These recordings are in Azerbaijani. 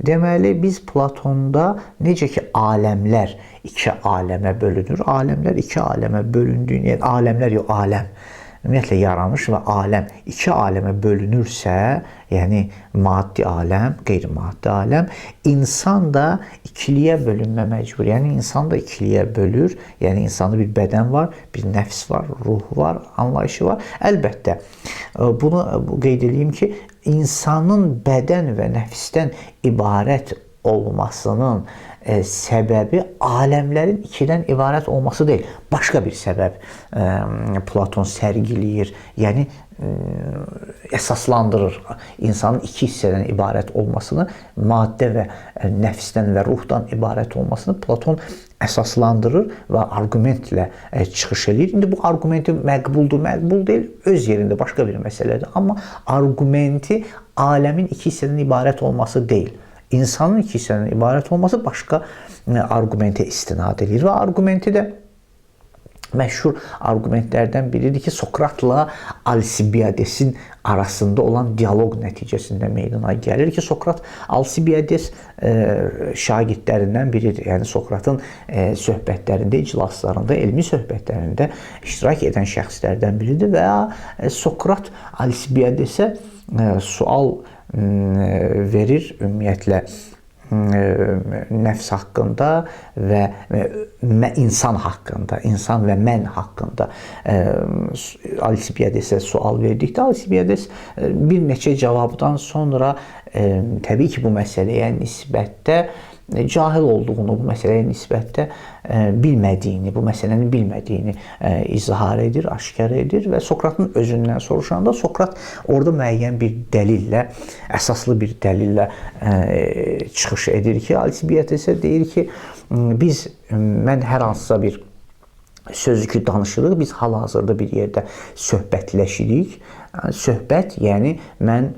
Deməli, biz Platonda necə ki, aləmlər iki aləmə bölünür, aləmlər iki aləmə bölündüyünü, yəni aləmlər yox, aləm, ümumiyyətlə yaranış və aləm iki aləmə bölünürsə, yəni maddi aləm, qeyri-maddi aləm, insan da ikiliyə bölünmə məcbur. Yəni insan da ikiliyə bölür. Yəni insanda bir bədən var, bir nəfs var, ruh var, anlayışı var. Əlbəttə, bunu qeyd edeyim ki, insanın bədən və nəfsdən ibarət olmasının səbəbi aləmlərin ikidən ibarət olması deyil. Başqa bir səbəb Platon sərgiləyir. Yəni əsaslandırır insanın iki hissədən ibarət olmasını, maddə və nəfsdən və ruhdan ibarət olmasını Platon əsaslandırır və arqumentlə çıxış edir. İndi bu arqumenti məqbuldur, məqbul deyil, öz yerində başqa bir məsələdir. Amma arqumenti aləmin iki hissədən ibarət olması deyil. İnsanın iki hissədən ibarət olması başqa arqumentə istinad edir və arqumenti də məşhur arqumentlərdən biridir ki, Sokratla Alsibiadesin arasında olan dialoq nəticəsində meydana gəlir ki, Sokrat Alsibiades şagirdlərindən biridir. Yəni Sokratın söhbətlərində, iclaslarında, elmi söhbətlərində iştirak edən şəxslərdən biridir və Sokrat Alsibiadesə sual verir ümumiyyətlə nəfs haqqında və insan haqqında, insan və mən haqqında Alsibiadesə sual verdikdə Alsibiades bir neçə cavabdan sonra təbii ki, bu məsələyə nisbətdə cahil olduğunu, bu məsələyə nisbətdə bilmədiyini, bu məsələni bilmədiyini izhar edir, aşkar edir və Sokratın özündən soruşanda Sokrat orada müəyyən bir dəlillə, əsaslı bir dəlillə çıxış edir ki, Alsibiadesə deyir ki, mən hər hansısa bir sözü ki, danışırıq, biz hal-hazırda bir yerdə söhbətləşirik. Söhbət, yəni mən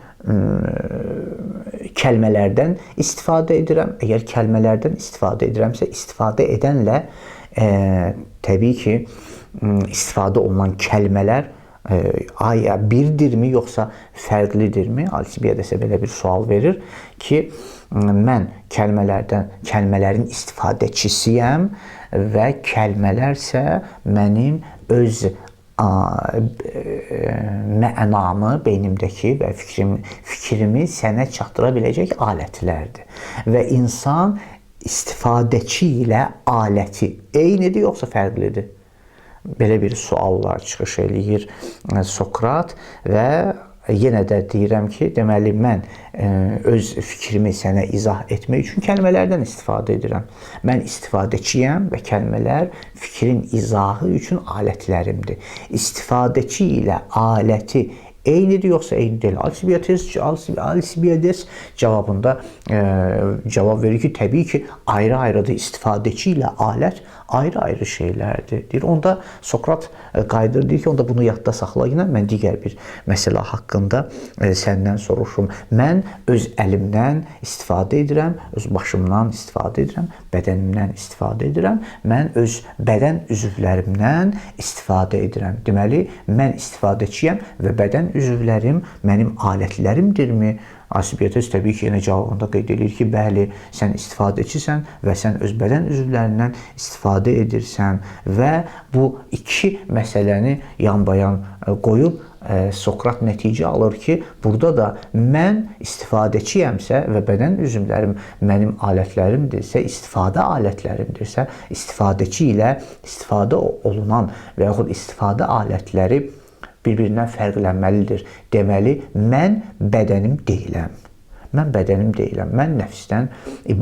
kəlmələrdən istifadə edirəm. Əgər kəlmələrdən istifadə edirəmsə, istifadə edənlə təbii ki, istifadə olunan kəlmələr aya birdirmi, yoxsa fərqlidirmi? Alsibiadesə belə bir sual verir ki, mən kəlmələrin istifadəçisiyəm və kəlmələrsə mənim öz mənamı, beynimdəki və fikrimi sənə çatdıra biləcək alətlərdir. Və insan istifadəçi ilə aləti eynidir, yoxsa fərqlidir? Belə bir suallar çıxış eləyir Sokrat və yenə də deyirəm ki, deməli mən öz fikrimi sənə izah etmək üçün kəlmələrdən istifadə edirəm. Mən istifadəçiyəm və kəlmələr fikrin izahı üçün alətlərimdir. İstifadəçi ilə aləti eynidir, yoxsa eyni deyil? Alsibiades cavabında cavab verir ki, təbii ki, ayrı-ayrıdır. İstifadəçi ilə alət ayrı-ayrı şeylərdir. Deyir. Onda Sokrat qayıdır, deyir ki, onda bunu yadda saxla. Yine mən digər bir məsələ haqqında səndən soruşum. Mən öz əlimdən istifadə edirəm, öz başımdan istifadə edirəm, bədənimdən istifadə edirəm. Mən öz bədən üzvlərimdən istifadə edirəm. Deməli, mən istifadəçiyəm və bədən üzvlərim mənim alətlərimdirmi? Alsibiades təbii ki, yenə cavabında qeyd edir ki, bəli, sən istifadəçisən və sən öz bədən üzvlərindən istifadə edirsən və bu iki məsələni yan-bayan qoyub Sokrat nəticə alır ki, burada da mən istifadəçiyəmsə və bədən üzvlərim mənim alətlərimdirsə, istifadə alətlərimdirsə, istifadəçi ilə istifadə olunan və yaxud istifadə alətləri bir-birindən fərqlənməlidir. Deməli, mən bədənim deyiləm. Mən bədənim deyiləm. Mən nəfsdən,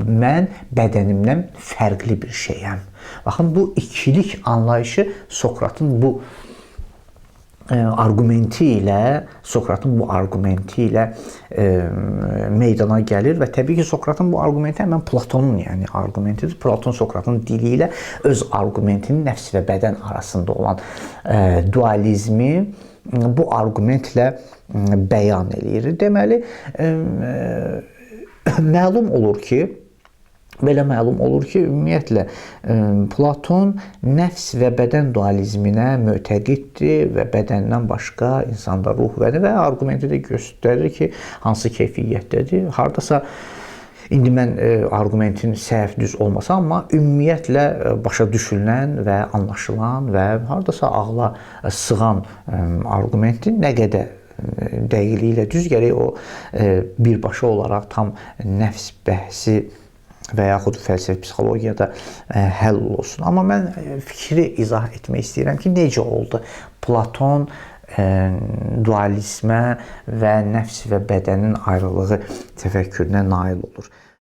mən bədənimdən fərqli bir şeyəm. Baxın, bu ikilik anlayışı Sokratın bu arqumenti ilə meydana gəlir və təbii ki, Sokratın bu arqumenti həmən Platonun arqumentidir. Platon Sokratın dili ilə öz arqumentinin nəfs və bədən arasında olan dualizmi bu arqumentlə bəyan eləyir. Deməli, məlum olur ki, ümumiyyətlə Platon nəfs və bədən dualizminə mötəqiddir və bədəndən başqa insanda ruh və arqumenti də göstərir ki, hansı keyfiyyətdədir. Hardasa İndi mən arqumentin səhv, düz olmasa, amma ümumiyyətlə başa düşülən və anlaşılan və hardasa ağla sığan arqumentin nə qədər dəqiqliyi ilə düz gərək o birbaşa olaraq tam nəfs bəhsi və yaxud fəlsəfi psixologiyada həll olsun. Amma mən fikri izah etmək istəyirəm ki, necə oldu Platon dualizmə və nəfs və bədənin ayrılığı təfəkkürünə nail olur.